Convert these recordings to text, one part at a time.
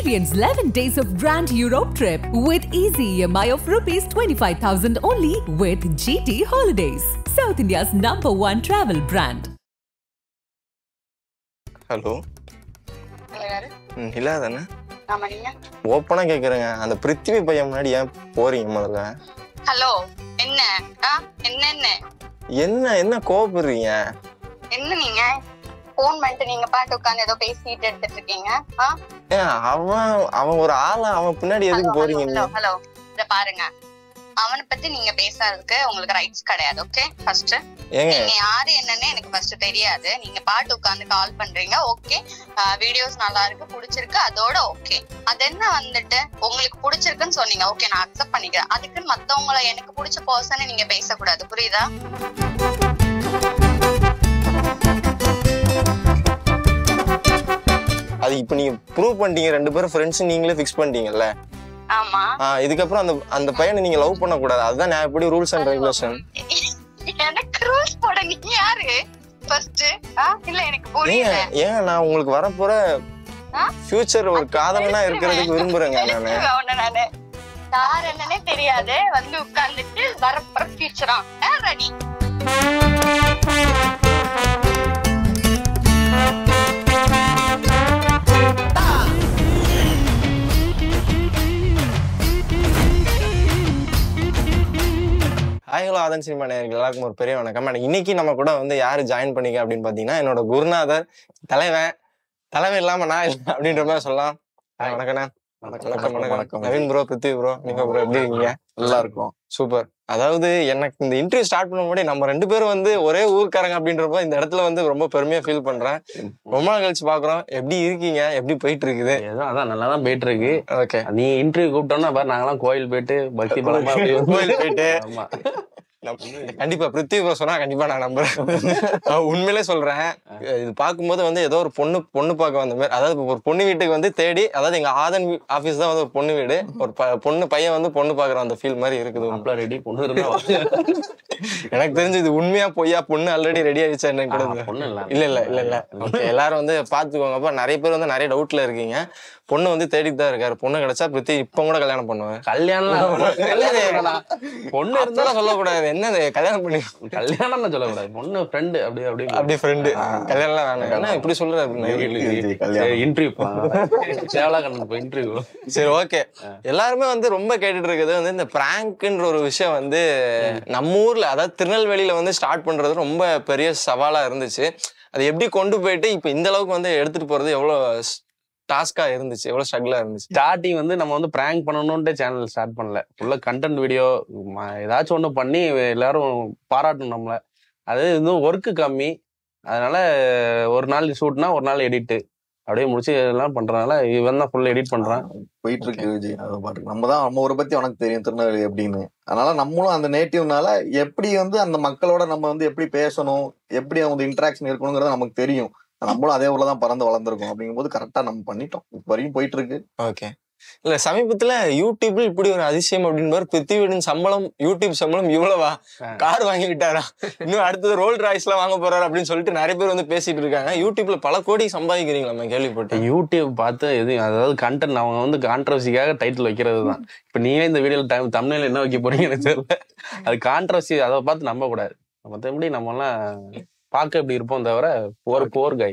Experience 11 days of Grand Europe trip with easy EMI of rupees 25,000 only with GT Holidays, South India's #1 travel brand. Hello யாரு? இல்ல தானே? ஆமா நீங்க. ஓப்பனா கேக்குறேங்க. அந்த பிருத்திவி பையன் முன்னாடி ஏன் போறீங்க முதல்ல? ஹலோ என்ன? என்ன என்ன என்ன கோபப்படுறீங்க? என்ன நீங்க போன் பண்ணிட்டு நீங்க பாட்டு உட்கார்ந்து ஏதோ பேசிட்டு எடுத்துட்டு இருக்கீங்க? அவன் ஒரு ஆளா அவன் பின்னாடி எதுக்கு போறீங்க? ஹலோ இத பாருங்க, அவனை பத்தி நீங்க பேசாததுக்கு உங்களுக்கு ரைட்ஸ் கிடையாது. ஓகே, ஃபர்ஸ்ட் நீங்க யாரு என்னன்னு எனக்கு ஃபர்ஸ்ட் தெரியாது. நீங்க பாட்டு உட்கார்ந்து கால் பண்றீங்க. ஓகே, வீடியோஸ் நல்லா இருக்கு, பிடிச்சிருக்கு, அதோட ஓகே. அது என்ன வந்துட்டு உங்களுக்கு பிடிச்சிருக்குன்னு சொன்னீங்க. ஓகே, நான் அக்செப்ட் பண்ணிக்கிறேன். அதுக்குன்னு மத்தவங்கள எனக்கு பிடிச்ச பர்சனை நீங்க பேசக்கூடாது, புரியுதா? அது இப்ப நீங்க ப்ரூவ் பண்ணிட்டீங்க, ரெண்டு பேரும் ஃப்ரெண்ட்ஸ் நீங்களே ஃபிக்ஸ் பண்ணிட்டீங்கல்ல. ஆமா, இதுக்கப்புறம் அந்த பையனை நீங்க லவ் பண்ண கூடாது. அதுதான் நான் எப்படி ரூல்ஸ் அண்ட் ரெகுலேஷன். எனக்கு ரூல்ஸ் போட நீங்க யாரு ஃபர்ஸ்ட்? இல்ல எனக்கு புரியல. ஏன் நான் உங்களுக்கு வரப்போற ஃபியூச்சர் ஒரு காதலனா இருக்கிறதுக்கு விரும்புறேங்க. நானு யார் என்னன்னே தெரியாது, வந்து உட்கார்ந்துட்டு வரப்போற ஃபியூச்சரா ரெடி. ஹலோ ஆதன் சினிமா நேயர்கள் எல்லாருக்கும் ஒரு பெரிய வணக்கம். இன்னைக்கு நம்ம கூட வந்து யாரு ஜாயின் பண்ணிக்க அப்படின்னு பாத்தீங்கன்னா, என்னோட குருநாதர், தலைவன் இல்லாம நான் இல்லை அப்படின்ற மாதிரி சொல்லலாம். வணக்கண்ணா. வணக்கம். நவீன் ப்ரோ, பிருத்திவி ப்ரோ, நீங்க ப்ரோ எப்படி இருக்கீங்க? நல்லா இருக்கும். சூப்பர். அதாவது எனக்கு இந்த இன்டர்வியூ ஸ்டார்ட் பண்ண முன்னாடி நம்ம ரெண்டு பேரும் வந்து ஒரே ஊருக்காரங்க அப்படின்றப்ப இந்த இடத்துல வந்து ரொம்ப பெருமையா ஃபீல் பண்றேன். ரொம்ப நாள் கழிச்சு பாக்குறோம். எப்படி இருக்கீங்க? எப்படி போயிட்டு இருக்குது? அதான் நல்லா தான் போயிட்டு இருக்கு. ஓகே, நீ இன்டர்வியூ கூப்பிட்டோம்னா பாரு, நாங்கெல்லாம் கோயில் போயிட்டு பக்தி பலமா கோயில் போயிட்டு. கண்டிப்பா பிருத்திவி ப்ரோ சொன்னா கண்டிப்பா நான் நம்புறேன். உண்மையிலே சொல்றேன். இது பார்க்கும்போது வந்து ஏதோ ஒரு பொண்ணு பார்க்க வந்த மாதிரி, அதாவது ஒரு பொண்ணு வீட்டுக்கு வந்து தேடி, அதாவது எங்க ஆதன் ஆபீஸ் தான் வந்து ஒரு பொண்ணு வீடு, ஒரு பையன் வந்து பொண்ணு பாக்குற அந்த ஃபீல் மாதிரி இருக்குது. ரெடி பொண்ணு இருந்தா எனக்கு தெரிஞ்சு இது உண்மையா பொய்யா, பொண்ணு ஆல்ரெடி ரெடி ஆயிடுச்சா என்ன கூட இல்ல. ஓகே, எல்லாரும் வந்து பாத்துக்கோங்க. அப்ப நிறைய பேர் வந்து நிறைய டவுட்ல இருக்கீங்க. பொண்ணு வந்து தேடிட்டு தான் இருக்காரு. பொண்ணு கிடைச்சா பிருத்தி இப்ப கூட கல்யாணம் பண்ணுவேன். பொண்ணு இருந்தா சொல்லக்கூடாது. என்ன கல்யாணம் பண்ணி கல்யாணம் சொல்லக்கூடாது. பொண்ணு ஃப்ரெண்டு அப்படி ஃப்ரெண்டு கல்யாணம் வேணும். என்ன இப்படி சொல்றாரு? இன்டர்வியூ. சரி, ஓகே. எல்லாருமே வந்து ரொம்ப கேட்டுட்டு இருக்குது வந்து இந்த பிராங்க்ன்ற ஒரு விஷயம் வந்து நம்ம ஊர்ல, அதாவது திருநெல்வேலியில வந்து ஸ்டார்ட் பண்றது ரொம்ப பெரிய சவாலா இருந்துச்சு. அது எப்படி கொண்டு போயிட்டு இப்ப இந்த அளவுக்கு வந்து எடுத்துட்டு போறது எவ்வளவு டாஸ்கா இருந்துச்சு, எவ்வளவு ஸ்ட்ரகிளா இருந்துச்சு? ஸ்டார்டிங் வந்து நம்ம வந்து பிராங்க் பண்ணணும்ட்டு சேனல் ஸ்டார்ட் பண்ணல. ஃபுல்லா கண்டென்ட் வீடியோ ஏதாச்சும் ஒண்ணு பண்ணி எல்லாரும் பாராட்டணும் நம்மள. அது இன்னும் ஒர்க்கு கம்மி, அதனால ஒரு நாள் ஷூட்னா ஒரு நாள் எடிட்டு அப்படியே முடிச்சு எல்லாம் பண்றதுனால இவன் தான் ஃபுல்லா எடிட் பண்றான். போயிட்டு இருக்கு விஜய். அதை பாட்டு நம்ம ஊரை பத்தி உனக்கு தெரியும் திருநெல்வேலி அப்படின்னு. அதனால நம்மளும் அந்த நேட்டிவ்னால எப்படி வந்து அந்த மக்களோட நம்ம வந்து எப்படி பேசணும், எப்படி அவங்க இன்டராக்ஷன் இருக்கணுங்கிறது நமக்கு தெரியும். நம்மளும் அதே ஊர்லதான் பறந்து வளர்ந்துருக்கோம். அப்படிங்கும் போது கரெக்டா நம்ம பண்ணிட்டோம். இப்ப வரைக்கும் போயிட்டு இருக்கு. ஓகே. இல்ல சமீபத்துல யூடியூப்ல இப்படி ஒரு அதிசயம் அப்படின்னு பிருத்திவியின் சம்பளம், யூடியூப் சம்பளம் இவ்வளவா, கார் வாங்கி விட்டாரா, இன்னும் அடுத்தது ரோல் ராய்ஸ் எல்லாம் வாங்க போறாரு அப்படின்னு சொல்லிட்டு நிறைய பேர் வந்து பேசிட்டு இருக்காங்க. யூடியூப்ல பல கோடி சம்பாதிக்கிறீங்களா கேள்விப்பட்டேன். யூடியூப் பார்த்து எது, அதாவது கண்டென்ட் அவங்க வந்து கான்ட்ரவர்சிக்காக டைட்டில் வைக்கிறது தான். இப்ப நீங்க இந்த வீடியோல தமிழ்ல என்ன வைக்க போறீங்க எனக்கு தெரியல. அது கான்ட்ரவர்சி, அதை பார்த்து நம்ப கூடாது. மற்றபடி நம்ம எல்லாம் பார்க்க எப்படி இருப்போம் தவிர போர் கை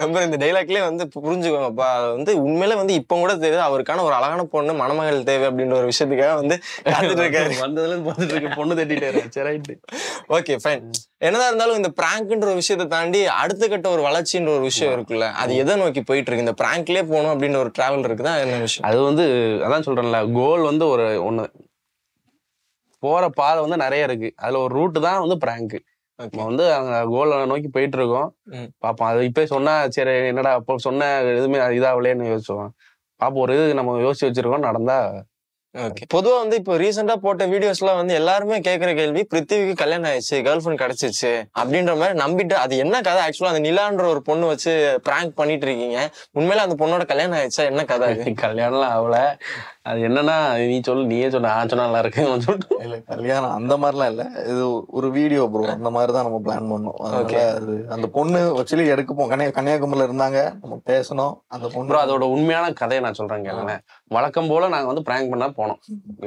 நம்ம இந்த டைலாக்லயே வந்து புரிஞ்சுக்கோங்கப்பா. வந்து உண்மையில வந்து இப்ப கூட தெரியுது அவருக்கான ஒரு அழகான பொண்ணு, மணமகள் தேவை அப்படின்ற ஒரு விஷயத்துக்காக வந்து காத்துட்டு இருக்காரு. வந்ததுல இருந்து பார்த்துட்டு இருக்கு, பொண்ணு தேடிட்டு. Okay, fine. என்னதான் இருந்தாலும் இந்த பிராங்க்ன்ற ஒரு விஷயத்தை தாண்டி அடுத்த கட்ட ஒரு வளர்ச்சின்ற ஒரு விஷயம் இருக்குல்ல, அது எதை நோக்கி போயிட்டு இருக்கு? இந்த பிராங்க்லயே போகணும் அப்படின்னு ஒரு டிராவல் இருக்குதா, என்ன விஷயம்? அது வந்து அதான் சொல்றேன்ல, கோல் வந்து ஒண்ணு போற பாதை வந்து நிறைய இருக்கு. அதுல ஒரு ரூட் தான் வந்து பிராங்க். நம்ம வந்து அங்க கோலை நோக்கி போயிட்டு இருக்கோம். பாப்போம். அது இப்ப சொன்னா சரி என்னடா அப்போ சொன்ன எதுவுமே இதாகலேன்னு யோசிச்சோம். பாப்போம், ஒரு இது நம்ம யோசிச்சு வச்சிருக்கோம், நடந்தா ஓகே. பொதுவா வந்து இப்போ ரீசெண்டா போட்ட வீடியோஸ்லாம் வந்து எல்லாருமே கேட்கிற கேள்வி, பிருத்திவிக்கு கல்யாணம் ஆயிடுச்சு, கேர்ள் ஃபிரெண்ட் கிடைச்சிச்சு அப்படின்ற மாதிரி நம்பிட்டு, அது என்ன கதை ஆக்சுவலா? அந்த நிலான்ற ஒரு பொண்ணு வச்சு பிராங்க் பண்ணிட்டு இருக்கீங்க. உண்மையில அந்த பொண்ணோட கல்யாணம் ஆயிடுச்சா? என்ன கதை? கல்யாணம்லாம் ஆகல. அது என்னன்னா, நீயே சொன்ன சொன்னா நல்லா இருக்கு. இல்ல கல்யாணம் அந்த மாதிரிலாம் இல்ல, இது ஒரு வீடியோ ப்ரோ, அந்த மாதிரிதான் நம்ம பிளான் பண்ணோம். அதனால அது அந்த பொண்ணு ஆக்சுவலி எடுக்கப்போம், கன்னியாகுமரியில இருந்தாங்க, நம்ம பேசணும். அந்த பொண்ணு அதோட உண்மையான கதையை நான் சொல்றேன் கேளுங்க. வழக்கம் போல நாங்க வந்து பிராங்க் பண்ணா போனோம்.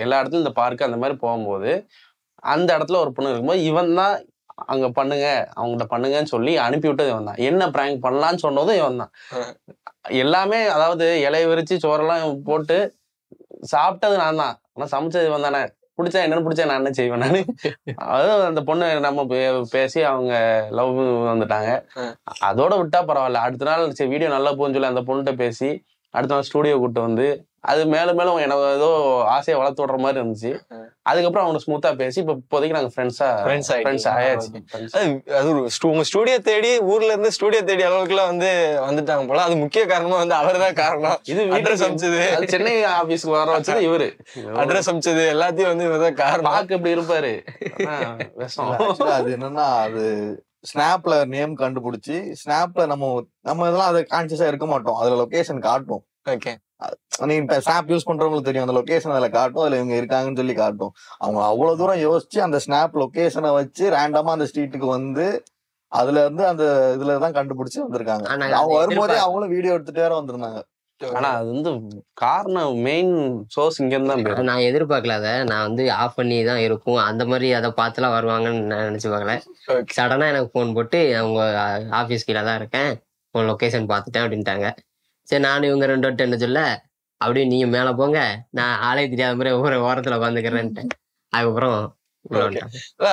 எல்லா இடத்துலயும் இந்த பார்க்கு அந்த மாதிரி போகும்போது அந்த இடத்துல ஒரு பொண்ணு இருக்கும்போது இவன் தான் அங்க பண்ணுங்க, அவங்ககிட்ட பண்ணுங்கன்னு சொல்லி அனுப்பி விட்டது இவன் தான். என்ன பிராங்க் பண்ணலான்னு சொன்னதும் இவன் தான். எல்லாமே அதாவது இலைய விரிச்சு சோறெல்லாம் போட்டு சாப்பிட்டது நான் தான், ஆனா சமைச்சது இவன் தானே. பிடிச்சா என்னன்னு பிடிச்சா நான் என்ன செய்வேன் நானு. அதாவது அந்த பொண்ணு நம்ம பேசி அவங்க லவ் வந்துட்டாங்க. அதோட விட்டா பரவாயில்ல. அடுத்த நாள் சரி வீடியோ நல்லா போகுன்னு சொல்லி அந்த பொண்ணுகிட்ட பேசி அடுத்த நாள் ஸ்டூடியோ கூப்பிட்டு வந்து அது மேலும் மேலும் எனக்கு ஏதோ ஆசையை வளர்த்து விடுற மாதிரி இருந்துச்சு. அதுக்கப்புறம் அவங்க ஸ்மூத்தா பேசி இப்ப இப்போதைக்கு நாங்க ஃப்ரெண்ட்ஸ் ஆயாச்சு. அது உங்க ஸ்டூடியோ தேடி, ஊர்ல இருந்து ஸ்டூடியோ தேடி அளவுக்குலாம் வந்து வந்துட்டாங்க போல. அது முக்கிய காரணமா வந்து அவர்தான் காரணம். இது அட்ரஸ் அமைச்சது, சென்னை ஆபீஸ்க்கு வர வச்சது இவரு. அட்ரஸ் அமைச்சது எல்லாத்தையும் வந்து இவர்தான் காரணம். பாக்கு எப்படி இருப்பாரு. அது என்னன்னா, அது ஸ்னாப்ல நேம் கண்டுபிடிச்சி ஸ்னாப்ல நம்ம இதெல்லாம் அதை கான்சியஸா இருக்க மாட்டோம், அதுல லொகேஷன் காட்டும். ஓகே. நீங்க இப்ப ஸ்னாப் யூஸ் பண்றவங்களுக்கு தெரியும், அந்த லொகேஷன் அதுல காட்டும், அதுல இவங்க இருக்காங்கன்னு சொல்லி காட்டும். அவங்க அவ்வளவு தூரம் யோசிச்சு அந்த ஸ்னாப் லொகேஷனை வச்சு ரேண்டமா அந்த ஸ்ட்ரீட்டுக்கு வந்து அதுல இருந்து அந்த இதுலதான் கண்டுபிடிச்சு வந்திருக்காங்க. அவங்க வரும்போதே அவங்களும் வீடியோ எடுத்துட்டே வந்திருந்தாங்க. ஆனா அது வந்து காரணம் மெயின் சோர்ஸ் இங்க இருந்தா நான் எதிர்பார்க்கல. அதை நான் வந்து ஆஃப் பண்ணி தான் இருக்கும் அந்த மாதிரி அதை பார்த்துலாம் வருவாங்கன்னு நான் நினைச்சு பார்க்கல. சடனா எனக்கு ஃபோன் போட்டு அவங்க ஆஃபீஸ் கீழே தான் இருக்கேன், உன் லொக்கேஷன் பார்த்துட்டேன் அப்படின்ட்டாங்க. சரி நானும் இவங்க 2 வட்டம் என்ன சொல்ல, அப்படியே நீங்க மேல போங்க, நான் ஆளே தெரியாத மாதிரி ஒவ்வொரு ஓரத்துல உட்காந்துக்கிறேன்ட்டு. அதுக்கப்புறம்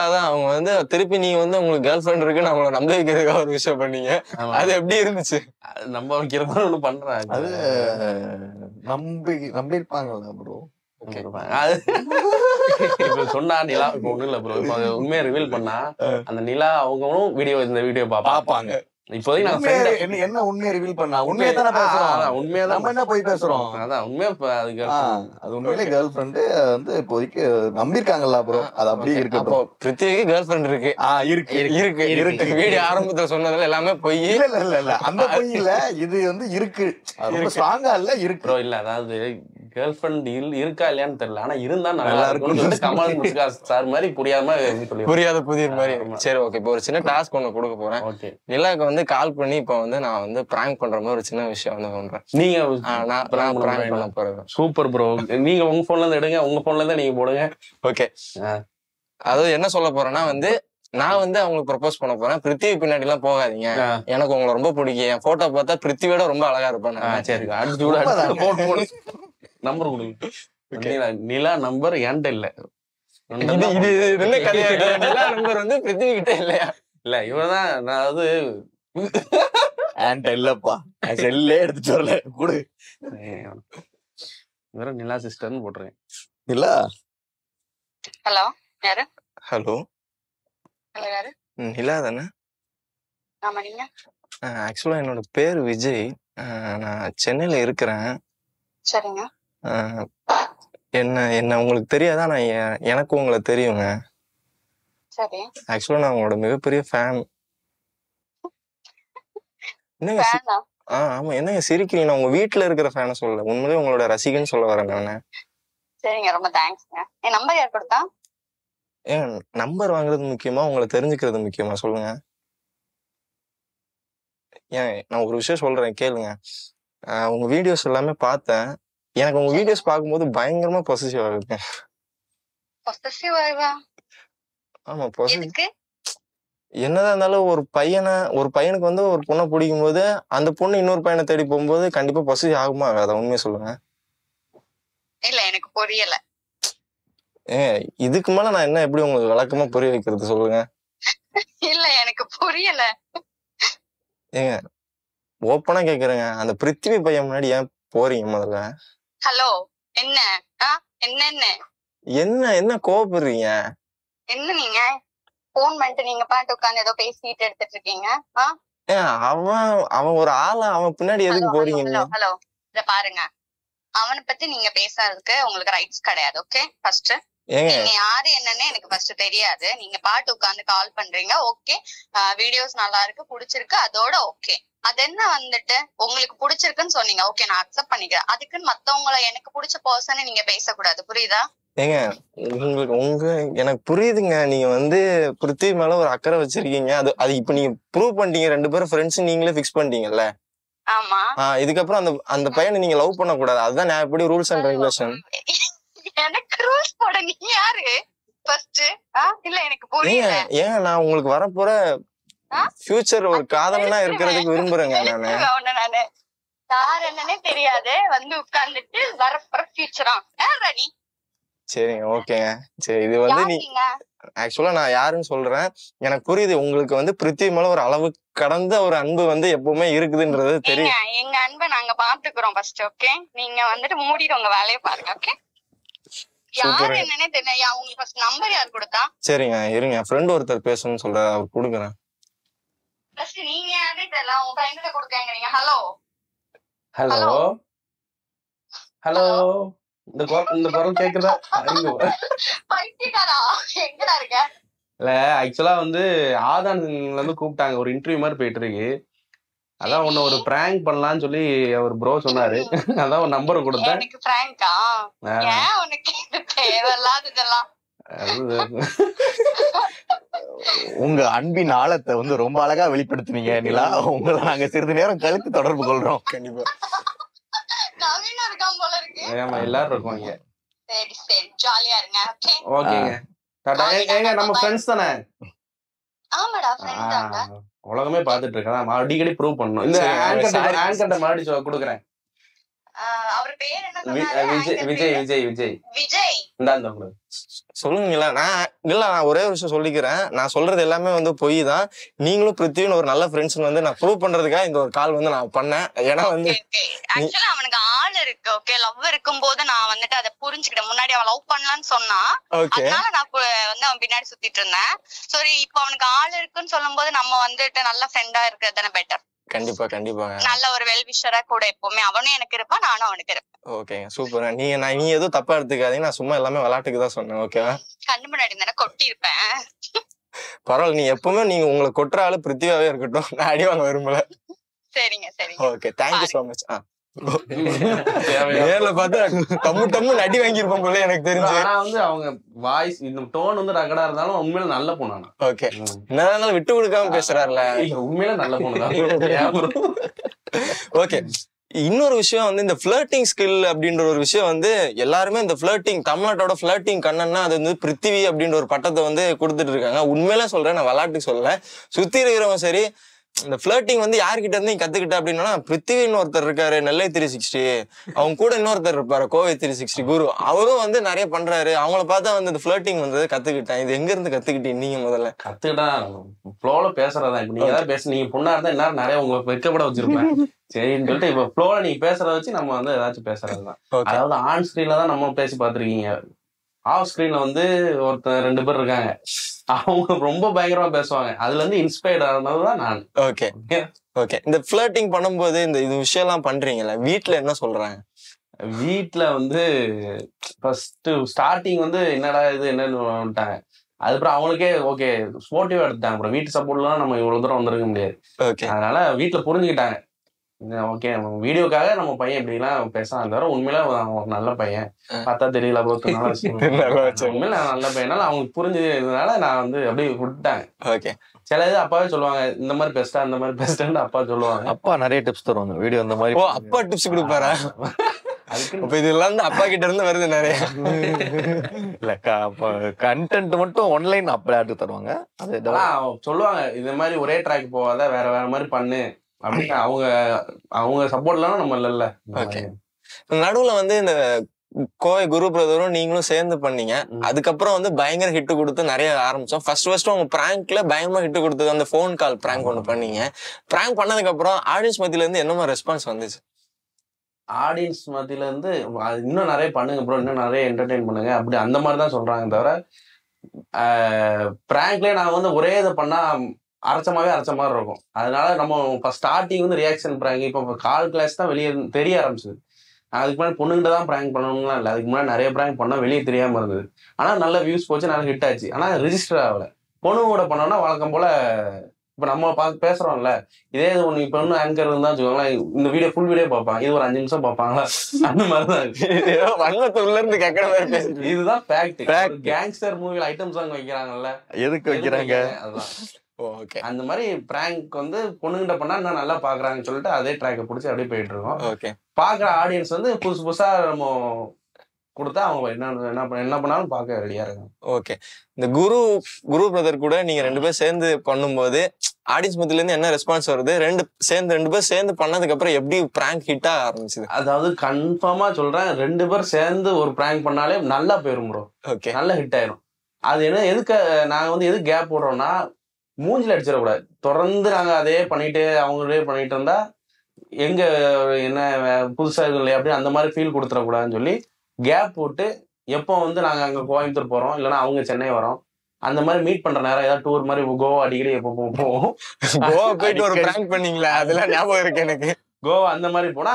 அதான் அவங்க வந்து திருப்பி நீங்க வந்து உங்களுக்கு கேர்ள் ஃபிரெண்ட் இருக்குன்னு அவங்கள நம்ப வைக்கிறதுக்காக ஒரு விஷயம் பண்ணீங்க. அது எப்படி இருந்துச்சு? நம்ப வைக்கிறதா ஒண்ணு பண்றாங்க. அது நம்பி இருப்பாங்கல்ல ப்ரோ. இப்ப சொன்னா நிலா இப்ப ஒண்ணு இல்ல ப்ரோ, இப்ப உண்மையை ரிவீல் பண்ணா அந்த நிலா அவங்களும் இந்த வீடியோ பாப்பாங்க. இப்போதைக்கு நாங்க என்ன உண்மையை ரிவீல் பண்ணா உண்மையை தானே பேசுறோம். உண்மையா நம்ம என்ன போய் பேசுறோம். அதான் உண்மையா அது உண்மையிலே கேர்ள் ஃபிரெண்ட் வந்து இப்போதைக்கு நம்பிருக்காங்கல்ல ப்ரோ. அது அப்படியே இருக்கு. அப்போ பிருத்திவிக்கு கேர்ள் ஃபிரெண்ட் இருக்கு. இருக்கு. வீடியோ ஆரம்பத்துல சொன்னதுல எல்லாமே பொய். இல்ல அந்த பொய் இல்ல, இது வந்து இருக்கு. ரொம்ப ஸ்ட்ராங்கா இல்ல இருக்கு ப்ரோ. இல்ல அதாவது கேர்ள் ஃபிரெண்ட் இருக்கா இல்லையான்னு தெரியல, ஆனா இருந்தா நல்லா இருக்கும். கமல் சார் மாதிரி புரியாத புதிய மாதிரி. சரி ஓகே, இப்போ ஒரு சின்ன டாஸ்க் ஒண்ணு கொடுக்க போறேன். நிலாக்கு வந்து கால் பண்ணி இப்போ வந்து நான் வந்து பிராங்க் பண்ற மாதிரி ஒரு சின்ன விஷயம் வந்து பண்றேன். நீங்க நான் பிராங்க் பண்ண போறேன். Super bro. நீங்க உங்க போன்ல இருந்து எடுங்க, உங்க போன்ல இருந்து நீங்க போடுங்க. ஓகே. அதாவது என்ன சொல்ல போறேன்னா வந்து நான் வந்து அவங்களுக்கு ப்ரொபோஸ் பண்ண போறேன். பிருத்திவி பின்னாடி எல்லாம் போகாதீங்க, எனக்கு உங்களை ரொம்ப பிடிக்கும், என் போட்டோ பார்த்தா பிருத்திவியோட ரொம்ப அழகா இருப்பாங்க. சரி நம்பர் கொடுங்க. நிலா நம்பர் என்கிட்ட இல்ல. இது என்ன கதையா? நிலா நம்பர் வந்து பிருத்திவி கிட்ட இல்லையா? இல்ல இவதான். நான் அது என்கிட்ட இல்லப்பா, செல்லே எடுத்துட்டு வரல கொடு. வேற நிலா சிஸ்டர்னு போட்டுருக்கேன். நிலா. ஹலோ யாரு? ஹலோ ஹலோ யாரு? நிலா தானே? ஆமா நீங்க? ஆக்சுவலா என்னோட பேர் விஜய், நான் சென்னையில இருக்கிறேன். சரிங்க. என்ன உங்களுக்கு தெரியாதா? நான் எனக்கு உங்களை தெரியுங்க. சரி. ஆக்சுவலா நான் உங்களோட மிகப்பெரிய ஃபேன். என்னங்க? ஆமா, என்னங்க சிரிக்கிறீங்க? நான் உங்க வீட்டுல இருக்கிற ஃபேனை சொல்லல, உண்மையிலே உங்களோட ரசிகன்னு சொல்ல வரேன் நானு. சரிங்க, ரொம்ப தேங்க்ஸ்ங்க. என் நம்பர் யார் கொடுத்தா? ஏன் நம்பர் வாங்குறது முக்கியமா, உங்களை தெரிஞ்சுக்கிறது முக்கியமா? சொல்லுங்க. ஏன் நான் ஒரு விஷயம் சொல்றேன் கேளுங்க. உங்க வீடியோஸ் எல்லாமே பார்த்தேன். எனக்கு உங்க வீடியோஸ் பார்க்கும்போது பயங்கரமா பொசசிவ் ஆகுது. ஆமா, பொசசிவ். என்னதான் இருந்தாலும் ஒரு பையனுக்கு வந்து ஒரு பொண்ணை பிடிக்கும் போது அந்த பொண்ணு இன்னொரு பையனை தேடி போகும்போது கண்டிப்பா பொசசிவ் ஆகுமா ஆகாதா? உண்மையை சொல்லுங்க. இல்ல எனக்கு புரியல. இதுக்கு மேல நான் என்ன எப்படி உங்களுக்கு விளக்கமா புரிய வைக்கிறது சொல்லுங்க. இல்ல எனக்கு புரியல. ஏங்க ஓப்பனா கேக்குறேங்க, அந்த பிருத்திவி பையன் முன்னாடி ஏன் போறீங்க முதல்ல? ஹலோ என்ன என்ன என்ன கோவப்படுறீங்க? என்ன நீங்க போன் பண்ணிட்டு நீங்க பாட்டு உட்காந்து ஏதோ பேசிட்டு எடுத்துட்டு இருக்கீங்க? அவன் ஒரு ஆளா, அவன் பின்னாடி எதுக்கு போறீங்க? ஹலோ இத பாருங்க, அவனை பத்தி நீங்க பேசுறதுக்கு உங்களுக்கு ரைட்ஸ் கிடையாது. ஓகே, ஃபர்ஸ்ட் நீங்க யாரு என்னன்னு எனக்கு ஃபர்ஸ்ட் தெரியாது. நீங்க பாட்டு உட்காந்து கால் பண்றீங்க, ஓகே, வீடியோஸ் நல்லா இருக்கு, பிடிச்சிருக்கு, அதோட ஓகே. அது என்ன வந்துட்டு உங்களுக்கு பிடிச்சிருக்குன்னு சொன்னீங்க, ஓகே நான் அக்செப்ட் பண்ணிக்கிறேன். அதுக்குன்னு மத்தவங்களை எனக்கு பிடிச்ச பர்சனை நீங்க பேசக்கூடாது, புரியுதா? ஏங்க எனக்கு புரியுதுங்க. நீங்க வந்து பிருத்திவி மேல ஒரு அக்கறை வச்சிருக்கீங்க. அது இப்ப நீங்க ப்ரூவ் பண்ணிட்டீங்க, 2 பேரும் ஃப்ரெண்ட்ஸ் நீங்களே ஃபிக்ஸ் பண்ணிட்டீங்கல்ல. ஆமா, இதுக்கப்புறம் அந்த பையனை நீங்க லவ் பண்ண கூடாது. அதுதான் நான் எப்படி ரூல்ஸ் அண்ட் ரெகுலேஷன். எனக்கு ரூல்ஸ் போட நீ யாரு ஃபர்ஸ்ட்? இல்ல எனக்கு புரியல. ஏன் நான் உங்களுக்கு வரப்போற ஃபியூச்சர் ஒரு காதலனா இருக்கிறதுக்கு விரும்புறேங்க. நானு யார் என்னன்னே தெரியாது, வந்து உட்கார்ந்துட்டு வரப்போற ஃபியூச்சரா ரெடி. சரிங்க, ஓகேங்க. சரி, இது வந்து நீ ஆக்சுவலா நான் யாருன்னு சொல்றேன். எனக்கு புரியுது, உங்களுக்கு வந்து பிருத்திவி மேல ஒரு அளவு கடந்த ஒரு அன்பு வந்து எப்பவுமே இருக்குதுன்றது தெரியும். எங்க அன்பை நாங்க பாத்துக்கிறோம் ஃபர்ஸ்ட், ஓகே? நீங்க வந்துட்டு மூடிட்டு உங்க வேலையை பாருங்க, ஓகே? யாரு என்னன்னே தெரியல. உங்களுக்கு ஃபர்ஸ்ட் நம்பர் யார் கொடுத்தா? சரிங்க, இருங்க, ஃப்ரெண்ட் ஒருத்தர் பேசணும்னு சொல்றாரு, அவர் கொடுக்குறேன். ஃபர்ஸ்ட் நீங்க யாரே தெரியல, உங்க ஃப்ரெண்ட்ல கொடுக்கங்கறீங்க. ஹலோ ஹலோ ஹலோ, இந்த குரல் கேக்குதா? பைத்தியக்காரா, எங்கடா இருக்க? இல்ல, ஆக்சுவலா வந்து ஆதான்ல இருந்து கூப்பிட்டாங்க, ஒரு இன்டர்வியூ மாதிரி போயிட்டு இருக்கு. அதான் உன்ன ஒரு பிராங்க் பண்ணலாம்னு சொல்லி அவர் ப்ரோ சொன்னாரு. அதான் ஒரு நம்பர் கொடுத்தேன். எனக்கு பிராங்கா? ஏன் உனக்கு தேவையில்லாததெல்லாம்? உங்க அன்பின் ஆழத்தை வந்து ரொம்ப அழகா வெளிப்படுத்தினீங்க நிலா. உங்களை நாங்க சிறிது நேரம் கழித்து தொடர்பு கொள்றோம். கண்டிப்பா நவீனா இருக்கான் போல இருக்கு. ஆமா, எல்லாரும் இருக்கோம் இங்க. சரி சரி, ஜாலியா இருங்க, ஓகே? ஓகேங்க, டாடா. ஏங்க நம்ம ஃப்ரெண்ட்ஸ் தானே? ஆமாடா, ஃப்ரெண்ட் தாங்க. உலகமே பாத்துட்டு இருக்கேன், அடிக்கடி ப்ரூவ் பண்ணணும். இந்த ஆங்கர்ட்ட மறுபடியும் கொடுக்குறேன். அவர் பேர் என்ன சொன்னாரு? விஜய். இந்தாங்க சொல்லுங்களா. நான் ஒரே ஒரு விஷயம் சொல்லிக்கிறேன். நான் சொல்றது எல்லாமே வந்து பொய் தான். நீங்களும் பிருத்திவின்னு ஒரு நல்ல ஃப்ரெண்ட்ஸ் வந்து நான் ப்ரூவ் பண்றதுக்காக இந்த ஒரு கால் வந்து நான் பண்ணேன். ஏன்னா வந்து ஆக்சுவலா அவனுக்கு ஆள் இருக்கு, ஓகே? லவ் இருக்கும் போது நான் வந்துட்டு அதை புரிஞ்சுக்கிட்டேன். முன்னாடி அவன் லவ் பண்ணலான்னு சொன்னா, அதனால நான் வந்து அவன் பின்னாடி சுத்திட்டு இருந்தேன். சரி, இப்போ அவனுக்கு ஆள் இருக்குன்னு சொல்லும் போது நம்ம வந்துட்டு நல்ல ஃப்ரெண்டா இருக்கிறது தானே பெட்டர். கண்டிப்பா கண்டிப்பாங்க. நல்ல ஒரு வெல்விஷரா கூட எப்பவுமே அவனும் எனக்கு இருப்பான், நானும் அவனுக்கு இருப்பேன். ஓகேங்க, சூப்பர். நீ எதுவும் தப்பா எடுத்துக்காதீங்க. நான் சும்மா எல்லாமே விளையாட்டுக்கு தான் சொன்னேன், ஓகேவா? கண்ணு முன்னாடி தானே கொட்டி இருப்பேன். பரவாயில்ல, நீ எப்பவுமே நீங்க உங்களை கொட்டுற ஆளு பிருத்திவியாவே இருக்கட்டும். நான் அடி வாங்க விரும்பல. சரிங்க சரிங்க, ஓகே, தேங்க்யூ சோ மச். நேர்ல பார்த்தா டம்மு அடி வாங்கியிருப்போம் போல எனக்கு தெரிஞ்சு. ஆனா வந்து அவங்க வாய்ஸ் இந்த டோன் வந்து ரகடா இருந்தாலும் உண்மையில நல்ல பொண்ணு. ஓகே, என்னதான் விட்டு கொடுக்காம பேசுறாருல, உண்மையில நல்ல பொண்ணு. ஓகே, இன்னொரு விஷயம் வந்து இந்த ஃபிளர்ட்டிங் ஸ்கில் அப்படின்ற ஒரு விஷயம் வந்து எல்லாருமே இந்த ஃபிளர்ட்டிங் தமிழ்நாட்டோட ஃபிளர்ட்டிங் கண்ணன்னா அது வந்து பிருத்திவி அப்படின்ற ஒரு பட்டத்தை வந்து கொடுத்துட்டு இருக்காங்க. உண்மையில சொல்றேன், நான் விளையாட்டுக்கு சொல்லல. சுத்தி இருக்கிறவங்க சரி, இந்த ஃபிளர்ட்டிங் வந்து யார்கிட்ட இருந்து கத்துக்கிட்ட அப்படின்னா, பிருத்திவின்னு ஒருத்தர் இருக்காரு நெல்லை 360, அவங்க கூட இன்னொருத்தர் இருப்பாரு கோவை 360 குரு, அவரும் வந்து நிறைய பண்றாரு. அவங்கள பார்த்தா வந்து இந்த ஃபிளர்ட்டிங் வந்து கத்துக்கிட்டேன். இது எங்க இருந்து கத்துக்கிட்டீங்க நீங்க? முதல்ல கத்துக்கிட்டா ஃப்ளோல பேசுறதா. இப்ப நீங்க ஏதாவது பேச, நீங்க பொண்ணா இருந்தா எல்லாரும் நிறைய உங்களுக்கு வெக்கப்பட வச்சிருப்பேன். சரின்னு சொல்லிட்டு இப்ப ஃப்ளோல நீங்க பேசுறத வச்சு நம்ம வந்து ஏதாச்சும் பேசுறதுதான். அதாவது ஆன் ஸ்கிரீன்ல தான் நம்ம பேசி பாத்துருக்கீங்க. ஆஃப் ஸ்கிரீன்ல வந்து ஒருத்தர் 2 பேர் இருக்காங்க, அவங்க ரொம்ப பயங்கரமா பேசுவாங்க. அதுல இருந்து இன்ஸ்பயர்ட் ஆனதுதான் நான். ஓகே ஓகே, இந்த ஃபிளர்ட்டிங் பண்ணும்போது இந்த விஷயம் எல்லாம் பண்றீங்கல்ல, வீட்டுல என்ன சொல்றாங்க? வீட்டுல வந்து ஃபர்ஸ்ட் ஸ்டார்டிங் வந்து என்னடா இது என்னன்னு வந்துட்டாங்க. அதுக்கப்புறம் அவங்களுக்கே ஓகே ஸ்போர்ட்டிவா எடுத்தாங்க. அப்புறம் வீட்டு சப்போர்ட்லாம் நம்ம இவ்வளவு தூரம் வந்திருக்க முடியாது. அதனால வீட்டுல புரிஞ்சுக்கிட்டாங்க, ஓகே வீடியோக்காக நம்ம பையன் இப்படிலாம் பேசலாம், தவிர உண்மையில அவன் ஒரு நல்ல பையன், பார்த்தா தெரியல உண்மையில நல்ல பையனால அவங்களுக்கு புரிஞ்சதுனால நான் வந்து அப்படியே விட்டுட்டாங்க. ஓகே, சில இது அப்பாவே சொல்லுவாங்க, இந்த மாதிரி பெஸ்டா இந்த மாதிரி பெஸ்ட்ன்னு அப்பா சொல்லுவாங்க. அப்பா நிறைய டிப்ஸ் தருவாங்க வீடியோ இந்த மாதிரி. அப்பா டிப்ஸ் கொடுப்பாரா? அதுக்கு இதெல்லாம் அப்பா கிட்ட இருந்து வருது நிறைய. இல்ல கண்டென்ட் மட்டும் ஆன்லைன் அப்லோட் தருவாங்க. அதெல்லாம் சொல்லுவாங்க, இந்த மாதிரி ஒரே ட்ராக் போகாத வேற வேற மாதிரி பண்ணு அப்படின்னு. அவங்க சப்போர்ட்லாம் நம்ம இல்ல. நடுவுல வந்து இந்த கோவை குரு பிரதரும் நீங்களும் சேர்ந்து பண்ணீங்க. அதுக்கப்புறம் வந்து பயங்கர ஹிட் கொடுத்து நிறைய ஆரம்பிச்சோம். ஃபர்ஸ்ட் உங்க பிராங்க்ல பயங்கரமா ஹிட் கொடுத்தது அந்த போன் கால் பிராங்க் ஒண்ணு பண்ணீங்க. பிராங்க் பண்ணதுக்கு அப்புறம் ஆடியன்ஸ் மத்தியில இருந்து என்ன மாதிரி ரெஸ்பான்ஸ் வந்துச்சு? ஆடியன்ஸ் மத்தியில இருந்து இன்னும் நிறைய பண்ணுங்க ப்ரோ, இன்னும் நிறைய என்டர்டெயின் பண்ணுங்க அப்படி அந்த மாதிரி தான் சொல்றாங்க. தவிர பிராங்க்லயே நான் வந்து ஒரே இதை பண்ணா அரைச்ச மாதிரி இருக்கும். அதனால நம்ம ஸ்டார்டிங் வந்து ரியாக்ஷன் பிராங்க், இப்போ கால் கிளாஸ் தான் வெளியே தெரிய ஆரம்பிச்சது. அதுக்கு முன்னாடி பொண்ணுகிட்ட தான் ப்ராங்க் பண்ணணும்லாம் இல்லை. அதுக்கு முன்னாடி நிறைய ப்ராங்க் பண்ணா வெளியே தெரியாம இருந்தது. ஆனா நல்ல வியூஸ் போச்சு, நல்ல ஹிட் ஆச்சு. ஆனா ரிஜிஸ்டர் ஆகல. பொண்ணுங்களோட பண்ணோம்னா வழக்கம் போல இப்ப நம்ம பேசுறோம்ல, இதே இது ஒண்ணு இப்ப இன்னும் ஆங்கர் இருந்தா வச்சுக்கோங்களேன், இந்த வீடியோ ஃபுல் வீடியோ பார்ப்பாங்க, இது ஒரு 5 நிமிஷம் பார்ப்பாங்களா, அந்த மாதிரிதான் இருக்கு. வன்மத்தை உள்ள இருந்து கேட்கற மாதிரி பேசுறீங்க. இதுதான் ஃபேக்ட். கேங்ஸ்டர் மூவில ஐட்டம் சாங் வைக்கிறாங்கல்ல, எதுக்கு வைக்கிறாங்க? அதுதான். ஓகே, அந்த மாதிரி பிராங்க் வந்து பொண்ணுகிட்ட பண்ணா இன்னும் நல்லா பாக்குறாங்கன்னு சொல்லிட்டு அதே ட்ராக்கை பிடிச்சி அப்படியே போயிட்டு இருக்கோம். ஓகே, பாக்குற ஆடியன்ஸ் வந்து புதுசு புதுசா நம்ம கொடுத்தா அவங்க என்ன பண்ணாலும் பார்க்க ரெடியா இருக்காங்க. ஓகே. இந்த குரு பிரதர் கூட நீங்க 2 பேர் சேர்ந்து பண்ணும்போது ஆடியன்ஸ் மத்தியில இருந்து என்ன ரெஸ்பான்ஸ் வருது? 2 பேர் சேர்ந்து பண்ணதுக்கு அப்புறம் எப்படி பிராங்க் ஹிட் ஆக ஆரம்பிச்சது? அதாவது கன்ஃபார்மா சொல்றேன், 2 பேர் சேர்ந்து ஒரு பிராங்க் பண்ணாலே நல்லா போயிரும் ப்ரோ. ஓகே, நல்லா ஹிட் ஆயிரும். அது என்ன, எதுக்கு நாங்க வந்து எதுக்கு கேப் போடுறோம்னா, மூஞ்சில அடிச்சிடக்கூடாது. தொடர்ந்து நாங்க அதே பண்ணிட்டு அவங்களே பண்ணிட்டு இருந்தா எங்க என்ன புதுசா இது இல்லையா அப்படி அந்த மாதிரி ஃபீல் கொடுத்துடக்கூடாதுன்னு சொல்லி கேப் போட்டு, எப்போ வந்து நாங்க அங்க கோயம்புத்தூர் போறோம் இல்லைன்னா அவங்க சென்னை வரோம், அந்த மாதிரி மீட் பண்ற நேரம் ஏதாவது டூர் மாதிரி கோவா அடிக்கடி எப்போ போவோம். கோவா போயிட்டு ஒரு பிராங்க் பண்ணீங்களா? அதெல்லாம் ஞாபகம் இருக்கு எனக்கு. கோவா அந்த மாதிரி போனா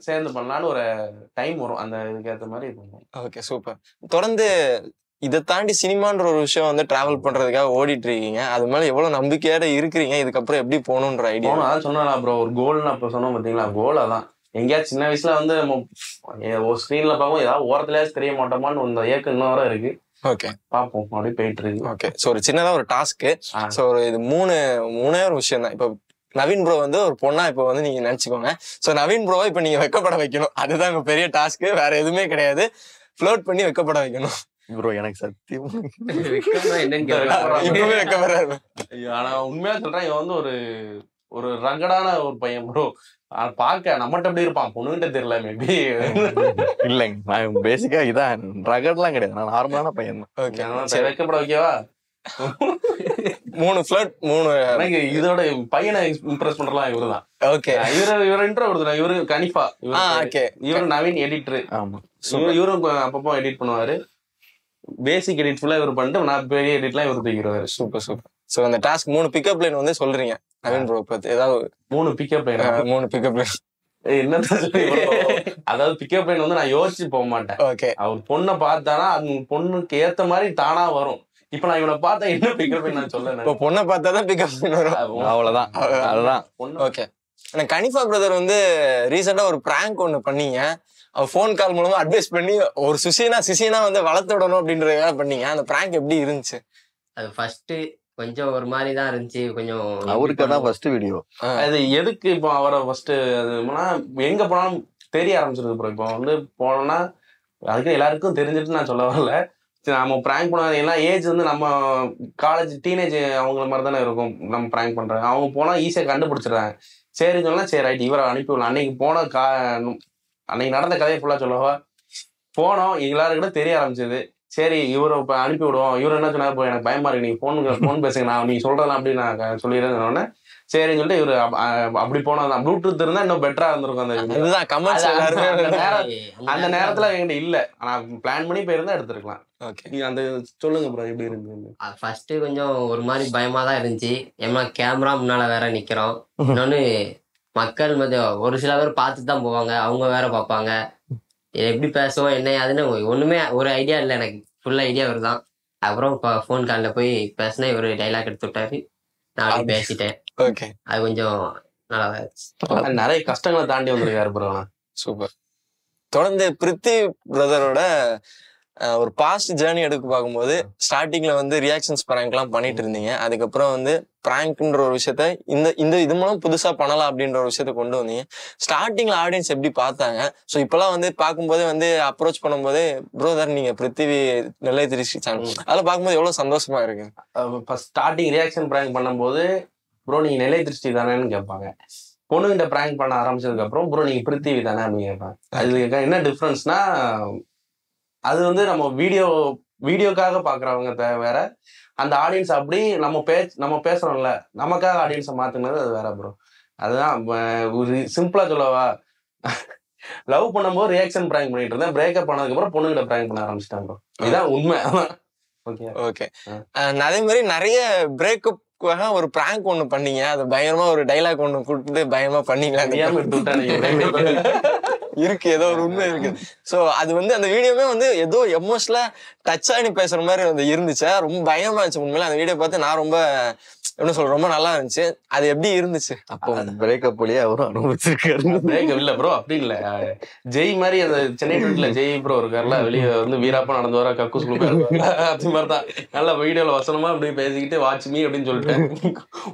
சேர்ந்து பண்ணலான்னு ஒரு டைம் வரும், அந்த இதுக்கு ஏற்ற மாதிரி பண்ணுவோம். Okay, super. தொடர்ந்து இதை தாண்டி சினிமான்ற ஒரு விஷயம் வந்து டிராவல் பண்றதுக்காக ஓடிட்டு இருக்கீங்க. அது மேல எவ்வளவு நம்பிக்கையோட இருக்கிறீங்க? இதுக்கப்புறம் எப்படி போகணுன்ற ஐடியா? அதான் சொன்னா ப்ரோ, ஒரு கோல்னு அப்ப சொன்னோம் பாத்தீங்களா, கோல் அதான். எங்கேயாச்சும் சின்ன வயசுல வந்து நம்ம ஒரு ஸ்கிரீன்ல பார்ப்போம், ஏதாவது ஓரத்துலயாச்சும் தெரிய மாட்டோமான்னு இந்த ஏக்கம் இன்னும் வர இருக்கு. ஓகே, பாப்போம், அப்படியே போயிட்டு இருக்கு. ஓகே. ஸோ ஒரு சின்னதா ஒரு டாஸ்க்கு. ஸோ ஒரு இது மூணே ஒரு விஷயம் தான். இப்போ நவீன் ப்ரோ வந்து ஒரு பொண்ணா இப்போ வந்து நீங்க நினைச்சுக்கோங்க. ஸோ நவீன் ப்ரோவை இப்போ நீங்க வெக்கப்பட வைக்கணும். அதுதான் இப்ப பெரிய டாஸ்க்கு, வேற எதுவுமே கிடையாது. ஃப்ளோட் பண்ணி வெக்கப்பட வைக்கணும். ப்ரோ எனக்கு சத்தியம் இப்பவே வெக்கப்படுறாரு. ஆனா உண்மையா சொல்றேன், இவன் வந்து ஒரு ரகடான ஒரு பையன் ப்ரோ. பாக்க நம்மகிட்ட எப்படி இருப்பான், பொண்ணுகிட்ட தெரியல மேபி. இல்லைங்க, நான் பேசிக்கா இதான் ரகட்லாம் கிடையாது, நான் நார்மலான பையன் தான். ஓகே, வைக்கப்பட வைக்கவா? 3 ஃப்ளோட் 3. எனக்கு இதோட பையனை இம்ப்ரெஸ் பண்றலாம் இவருதான். ஓகே, இவரு இன்ட்ரோ கொடுத்துருவாங்க. இவரு கனிஃபா, ஓகே. இவரு நவீன் எடிட்டர். ஆமா, இவரும் அப்பப்போ எடிட் பண்ணுவாரு. பேசிக் எடிட் ஃபுல்லா இவர் பண்ணிட்டு நான் பெரிய எடிட்லாம் இவர் தூக்கிடுவாரு. Super super. ஸோ அந்த டாஸ்க் 3 பிக்கப் லைன் வந்து சொல்றீங்க நவீன் ப்ரோ பத்தி. ஏதாவது 3 பிக்கப் லைன் 3 பிக்கப் லைன் என்ன? அதாவது பிக்கப் லைன் வந்து நான் யோசிச்சு போக மாட்டேன். ஓகே, அவர் பொண்ணை பார்த்தானா அது பொண்ணுக்கு ஏத்த மாதிரி தானா வரும். இப்ப நான் இவனை பார்த்தா என்ன பிக்கப் லைன் நான் சொல்ல, இப்போ பொண்ணை பார்த்தாதான் பிக்கப் லைன் வரும். அவ்வளவுதான், அதுதான். ஓகே. எனக்கு கனிஃபா பிரதர் வந்து ரீசெண்டா ஒரு பிராங்க் ஒண்ணு பண்ணீங்க. அவர் ஃபோன் கால் மூலமா அட்வைஸ் பண்ணி ஒரு சிசினா வந்து வளர்த்து விடணும் அப்படின்றதுக்காக பண்ணீங்க. அந்த பிராங்க் எப்படி இருந்துச்சு? அது ஃபர்ஸ்ட் கொஞ்சம் ஒரு மாதிரி தான் இருந்துச்சு. கொஞ்சம் அவருக்கு தான் ஃபர்ஸ்ட் வீடியோ. அது எதுக்கு இப்போ அவரை ஃபர்ஸ்ட் அதுனா எங்க போனாலும் தெரிய ஆரம்பிச்சிருக்கு ப்ரோ. இப்போ வந்து போனோம்னா அதுக்கு எல்லாருக்கும் தெரிஞ்சுட்டு நான் சொல்ல வரல. நம்ம பிராங்க் பண்ணாது எல்லாம் ஏஜ் வந்து நம்ம காலேஜ் டீனேஜ் அவங்கள மாதிரி தானே இருக்கும். நம்ம பிராங்க் பண்றாங்க, அவங்க போனா ஈஸியா கண்டுபிடிச்சிடுறாங்க. சரி சொன்னா சரி ரைட் இவரை அனுப்பிவிடலாம். அன்னைக்கு போன அன்னைக்கு நடந்த கதையை ஃபுல்லா சொல்லவா போனோம், எல்லாருக்கிட்ட தெரிய ஆரம்பிச்சது. சரி இவரை இப்ப அனுப்பி விடுவோம். இவரு என்ன சொன்னா, இப்போ எனக்கு பயமா இருக்கு, நீங்க போன் பேசுங்க, நான் நீங்க சொல்றேன் அப்படின்னு நான் சொல்லிடுறேன். சரின்னு சொல்லிட்டு இவரு அப்படி போனதான். ப்ளூடூத் இருந்தா இன்னும் பெட்டரா இருந்திருக்கும். அந்த நேரத்துல என்கிட்ட இல்ல, ஆனா பிளான் பண்ணி போயிருந்தா எடுத்திருக்கலாம். அந்த சொல்லுங்க ப்ரோ, எப்படி இருந்து? ஃபர்ஸ்ட் கொஞ்சம் ஒரு மாதிரி பயமா தான் இருந்துச்சு. ஏன்னா கேமரா முன்னால வேற நிக்கிறோம். இன்னொன்னு மக்கள் ஒரு சில பேர் பார்த்துட்டு தான் போவாங்க, அவங்க வேற பார்ப்பாங்க. எப்படி பேசுவோம் என்ன அதுன்னு ஒண்ணுமே ஒரு ஐடியா இல்லை எனக்கு. ஃபுல் ஐடியா இவர் தான். அப்புறம் ஃபோன் காலில் போய் பேசினா இவரு டைலாக் எடுத்து விட்டாரு, நான் அப்படி பேசிட்டேன். அது கொஞ்சம் நல்லா இருந்துச்சு. நிறைய கஷ்டங்களை தாண்டி வந்திருக்காரு ப்ரோ. சூப்பர். தொடர்ந்து பிரித்தி பிரதரோட ஒரு பாஸ்ட் ஜேர்னி எடுக்க பார்க்கும்போது ஸ்டார்டிங்ல வந்து ரியாக்ஷன்ஸ் பிராங்க் எல்லாம் பண்ணிட்டு இருந்தீங்க. அதுக்கப்புறம் வந்து பிராங்க்ன்ற ஒரு விஷயத்த இது மூலம் புதுசா பண்ணலாம் அப்படின்ற ஒரு விஷயத்த கொண்டு வந்தீங்க. ஸ்டார்டிங்ல ஆடியன்ஸ் எப்படி பார்த்தாங்க? ஸோ இப்பெல்லாம் வந்து பார்க்கும்போது வந்து அப்ரோச் பண்ணும்போது ப்ரோதர் நீங்க பிருத்திவி நெல்லை திருச்சி சேனல் அதெல்லாம் பார்க்கும்போது எவ்வளவு சந்தோஷமா இருக்கு. ஸ்டார்டிங் ரியாக்ஷன் பிராங்க் பண்ணும்போது ப்ரோ நீங்க நெல்லை திருச்சி தானேன்னு கேட்பாங்க. பொண்ணுகிட்ட பிராங்க் பண்ண ஆரம்பிச்சதுக்கு அப்புறம் ப்ரோ நீங்க பிருத்திவி தானே அப்படின்னு கேட்பாங்க. அது என்ன டிஃப்ரென்ஸ்னா, அது வந்து நம்ம வீடியோக்காக பாக்குறவங்க வேற, அந்த ஆடியன்ஸ் அப்படி நம்ம பேசுறோம்ல, நமக்காக ஆடியன்ஸை மாத்துனது அது வேற ப்ரோ. அதுதான் ஒரு சிம்பிளா சொல்லவா, லவ் பண்ணும்போது ரியாக்ஷன் பிராங்க் பண்ணிட்டு இருந்தேன், பிரேக்கப் பண்ணதுக்கு அப்புறம் பொண்ணுகிட்ட பிராங்க் பண்ண ஆரம்பிச்சிட்டேன் ப்ரோ. இதுதான் உண்மை. ஓகே. அதே மாதிரி நிறைய பிரேக்கப் ஒரு பிராங்க் ஒண்ணு பண்ணீங்க. அது பயங்கரமா ஒரு டைலாக் ஒண்ணு கொடுத்து பயங்கரமா பண்ணீங்களா? இருக்கு, ஏதோ ஒரு உண்மை இருக்கு. சோ அது வந்து அந்த வீடியோவே வந்து ஏதோ எமோஷனலா டச் ஆகி பேசுற மாதிரி வந்து இருந்துச்சு. ரொம்ப பயமா இருந்துச்சு உண்மையில. அந்த வீடியோ பார்த்து நான் ரொம்ப என்ன சொல்ற, ரொம்ப நல்லா இருந்துச்சு. அது எப்படி இருந்துச்சு? அப்போ பிரேக்கப் வழியா அவரும் அனுபவிச்சிருக்காரு. பிரேக்கப் இல்ல ப்ரோ, அப்படி இல்ல. ஜெய் மாதிரி அந்த சென்னை டுவெண்ட்டில ஜெய் ப்ரோ இருக்காருல, வெளியே வந்து வீராப்பா நடந்து வர கக்கூஸ் குழுக்க அது மாதிரிதான் நல்லா வீடியோல வசனமா அப்படி பேசிக்கிட்டு வாட்ச் மீ அப்படின்னு சொல்லிட்டு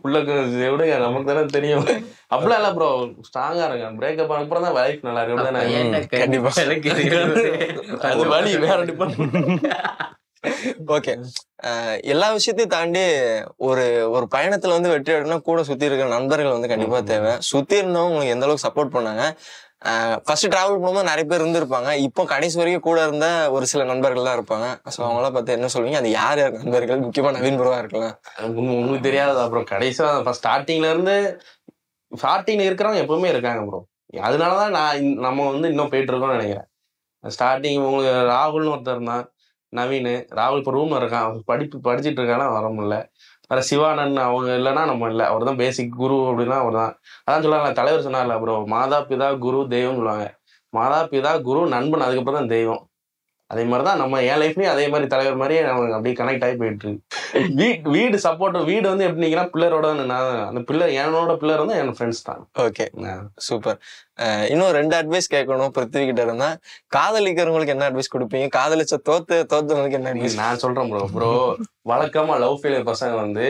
உள்ள விடுங்க, நமக்கு தானே தெரியும். அப்படிலாம் இல்ல ப்ரோ, ஸ்ட்ராங்கா இருங்க. பிரேக்கப் அப்புறம் தான் லைஃப் நல்லா இருக்கு. கண்டிப்பா அது வழி வேற டிபார்ட்மெண்ட். ஓகே, எல்லா விஷயத்தையும் தாண்டி ஒரு ஒரு பயணத்துல வந்து வெற்றி அடைனா கூட சுத்தி இருக்கிற நண்பர்கள் வந்து கண்டிப்பா தேவை. சுத்தி இருந்தவங்க உங்களுக்கு எந்த அளவுக்கு சப்போர்ட் பண்ணாங்க? ஃபர்ஸ்ட் டிராவல் பண்ணும்போது நிறைய பேர் இருந்திருப்பாங்க, இப்போ கடைசி வரைக்கும் கூட இருந்த ஒரு சில நண்பர்கள் தான் இருப்பாங்க. ஸோ அவங்களாம் பார்த்து என்ன சொல்லுவீங்க? அது யார் யார் நண்பர்கள்? முக்கியமா நவீன் ப்ரோவா இருக்கலாம். உங்களுக்கு தெரியாது. அப்புறம் கடைசியா ஸ்டார்டிங்ல இருந்து ஸ்டார்டிங்ல இருக்கிறவங்க எப்பவுமே இருக்காங்க ப்ரோ. அதனாலதான் நம்ம வந்து இன்னும் போயிட்டு இருக்கோம்னு நினைக்கிறேன். ஸ்டார்டிங் உங்களுக்கு ராகுல்னு ஒருத்தர் இருந்தான், நவீன். ராகுல் இப்போ ரூம்ல இருக்கான், படிச்சுட்டு இருக்கானா வர முடியல. வேற சிவானன் அவங்க இல்லைன்னா நம்ம இல்லை. அவர் தான் பேசிக் குரு அப்படின்னா அவர் தான். அதான் சொல்லுவாங்க, தலைவர் சொன்னார்ல ப்ரோ, மாதா பிதா குரு தெய்வம் சொல்லுவாங்க. மாதா பிதா குரு நண்பன், அதுக்கப்புறம் தான் தெய்வம். அதே மாதிரிதான் நம்ம என் லைஃப்லயும் அதே மாதிரி தலைவர் மாதிரியே நமக்கு அப்படியே கனெக்ட் ஆகி போயிட்டு இருக்கு. வீடு சப்போர்ட். வீடு வந்து எப்படின்னா பிள்ளரோட அந்த பிள்ளர், என்னோட பிள்ளர் வந்து என் ஃப்ரெண்ட்ஸ் தான். Okay, super. இன்னும் 2 அட்வைஸ் கேட்கணும் பிருத்திவி கிட்ட இருந்தா. காதலிக்கிறவங்களுக்கு என்ன அட்வைஸ் கொடுப்பீங்க? காதலிச்ச தோத்தவங்களுக்கு என்ன அட்வைஸ்? நான் சொல்றேன் ப்ரோ, வழக்கமா லவ் ஃபெயிலியர் பசங்க வந்து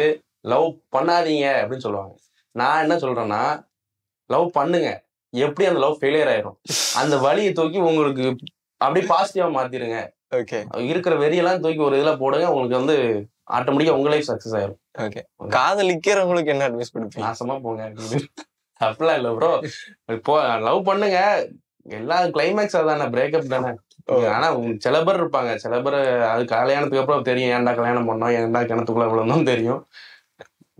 லவ் பண்ணாதீங்க அப்படின்னு சொல்லுவாங்க. நான் என்ன சொல்றேன்னா, லவ் பண்ணுங்க. எப்படி அந்த லவ் ஃபெயிலியர் ஆயிரும், அந்த வலியை தூக்கி உங்களுக்கு அப்படியே பாசிட்டிவா மாத்திருங்க. ஓகே, இருக்கிற வெறியெல்லாம் தூக்கி ஒரு இதுல போடுங்க, உங்களுக்கு வந்து ஆட்டோமேட்டிக்கா உங்க லைஃப் சக்சஸ் ஆயிரும். ஓகே, காதலிக்கிறவங்களுக்கு என்ன அட்வைஸ் கொடுப்பீங்க? நாசமா போங்க. அப்படிலாம் இல்ல ப்ரோ, இப்போ லவ் பண்ணுங்க. எல்லா கிளைமேக்ஸ் அதானே, பிரேக்கப் தானே. ஆனா சில பேர் இருப்பாங்க, சில பேர் அது கல்யாணத்துக்கு அப்புறம் தெரியும் ஏன்டா கல்யாணம் பண்ணோம், ஏன்டா கிணத்துக்குள்ள விழுந்தோம் தெரியும்.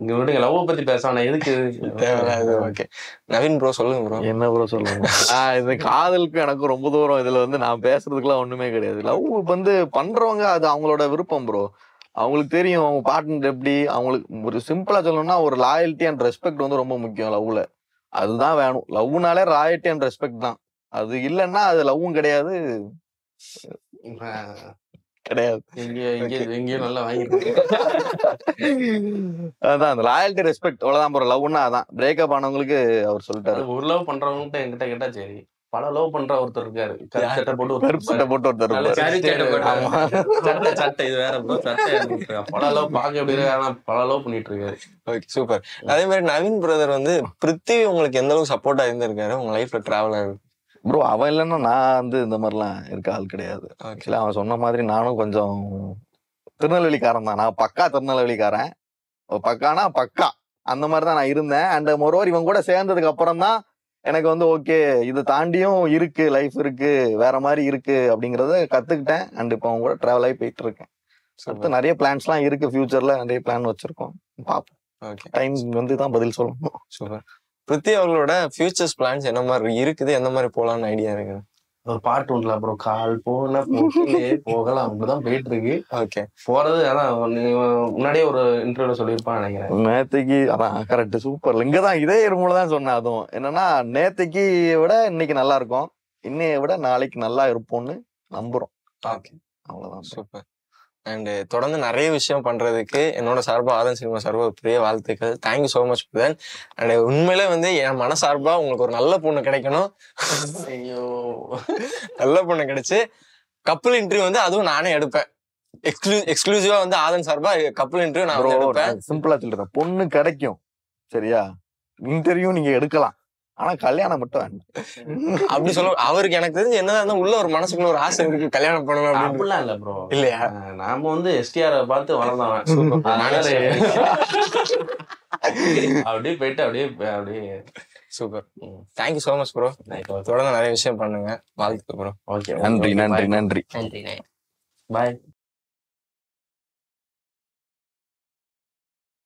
இங்க விடுங்க, லவ் பத்தி பேசணும் எதுக்கு தேவையில்லாது. ஓகே, நவீன் ப்ரோ சொல்லுங்க ப்ரோ. என்ன ப்ரோ சொல்லுங்க? இந்த காதலுக்கு எனக்கு ரொம்ப தூரம். இதுல வந்து நான் பேசுறதுக்குலாம் ஒண்ணுமே கிடையாது. லவ் வந்து பண்றவங்க அது அவங்களோட விருப்பம் ப்ரோ. அவங்களுக்கு தெரியும் அவங்க பார்ட்னர் எப்படி. அவங்களுக்கு ஒரு சிம்பிளா சொல்லணும்னா ஒரு லாயல்ட்டி அண்ட் ரெஸ்பெக்ட் வந்து ரொம்ப முக்கியம் லவ்ல. அதுதான் வேணும். லவ்னாலே லாயல்ட்டி அண்ட் ரெஸ்பெக்ட் தான். அது இல்லைன்னா அது லவ்வும் கிடையாது கிடையாது. எங்கேயும் நல்லா வாங்கிருக்கேன். அதான் அந்த லாயல்ட்டி ரெஸ்பெக்ட் அவ்வளவுதான் ப்ரோ. லவ்னா அதான். பிரேக்கப் ஆனவங்களுக்கு அவர் சொல்லிட்டாரு. ஒரு லவ் பண்றவங்ககிட்ட என்கிட்ட கேட்டா சரி, பல லவ் பண்ற ஒருத்தர் இருக்காரு, சட்டை போட்டு சட்டை இது வேற ப்ரோ, சட்டை பல லவ் பாக்க எப்படி இருக்கு, பல லவ் பண்ணிட்டு இருக்காரு. Okay, super. அதே மாதிரி நவீன் பிரதர் வந்து பிருத்திவி உங்களுக்கு எந்த அளவுக்கு சப்போர்ட்டா இருந்திருக்காரு உங்க லைஃப்ல டிராவல் ஆகுது? ப்ரோ அவன் இல்லைன்னா நான் வந்து இந்த மாதிரிலாம் இருக்க ஆள் கிடையாது. ஆக்சுவலா அவன் சொன்ன மாதிரி நானும் கொஞ்சம் திருநெல்வேலிக்காரன் தான். நான் பக்கா திருநெல்வேலிக்காரன். பக்கானா பக்கா அந்த மாதிரிதான் நான் இருந்தேன். அண்ட் மொரோவர் இவன் கூட சேர்ந்ததுக்கு அப்புறம் தான் எனக்கு வந்து ஓகே இது தாண்டியும் இருக்கு, லைஃப் இருக்கு, வேற மாதிரி இருக்கு அப்படிங்கறத கத்துக்கிட்டேன். அண்ட் இப்போ அவங்க கூட டிராவல் ஆகி போயிட்டு இருக்கேன். அடுத்து நிறைய பிளான்ஸ் எல்லாம் இருக்கு. ஃபியூச்சர்ல நிறைய பிளான் வச்சிருக்கோம், பார்ப்போம். ஓகே, டைம் வந்து தான் பதில் சொல்லணும். சூப்பர். பிருத்தி அவர்களோட ஃபியூச்சர்ஸ் பிளான்ஸ் என்ன மாதிரி இருக்குது? எந்த மாதிரி போலான்னு ஐடியா இருக்குது? ஒரு பாட்டு உண்டுல அப்புறம் கால் போன போகலாம் அப்படிதான் போயிட்டு இருக்கு. ஓகே, போறது அதான் முன்னாடியே ஒரு இன்டர்வியூல சொல்லியிருப்பான்னு நினைக்கிறேன். நேத்தைக்கு அதான் கரெக்ட், சூப்பர். இங்கதான் இதே இருமுலதான் சொன்னேன். அதுவும் என்னன்னா நேத்தைக்கு விட இன்னைக்கு நல்லா இருக்கும், இன்னைய விட நாளைக்கு நல்லா இருப்போம்னு நம்புறோம். ஓகே, அவ்வளவுதான். சூப்பர். அண்ட் தொடர்ந்து நிறைய விஷயம் பண்றதுக்கு என்னோட சார்பா ஆதன் சினிமா சார்பா பெரிய வாழ்த்துக்கள். தேங்க்யூ ஸோ மச் புதன். அண்ட் உண்மையிலே வந்து என் மன சார்பா உங்களுக்கு ஒரு நல்ல பொண்ணு கிடைக்கணும். ஐயோ, நல்ல பொண்ணு கிடைச்சு கப்புள் இன்டர்வியூ வந்து அதுவும் நானே எடுப்பேன். எக்ஸ்க்ளூசிவா வந்து ஆதன் சார்பா கப்புள் இன்டர்வியூ நான் எடுப்பேன். சிம்பிளா சொல்றேன், பொண்ணு கிடைக்கும் சரியா, இன்டர்வியூ நீங்க எடுக்கலாம், ஆனா கல்யாணம் மட்டும் வேண்டாம் அப்படி சொல்ல. அவருக்கு எனக்கு தெரிஞ்சு என்னதான் உள்ள ஒரு மனசுக்குள்ள ஒரு ஆசை இருக்கு, கல்யாணம் பண்ணணும். அப்படிலாம் இல்ல ப்ரோ. இல்லையா, நாம வந்து எஸ்டிஆர் பார்த்து வளர்ந்தவன். அப்படியே போயிட்டு அப்படியே super. Thank you so much bro. தொடர்ந்து நிறைய விஷயம் பண்ணுங்க. வாழ்த்துக்கள் ப்ரோ. ஓகே, நன்றி நன்றி நன்றி. நன்றி. பாய்.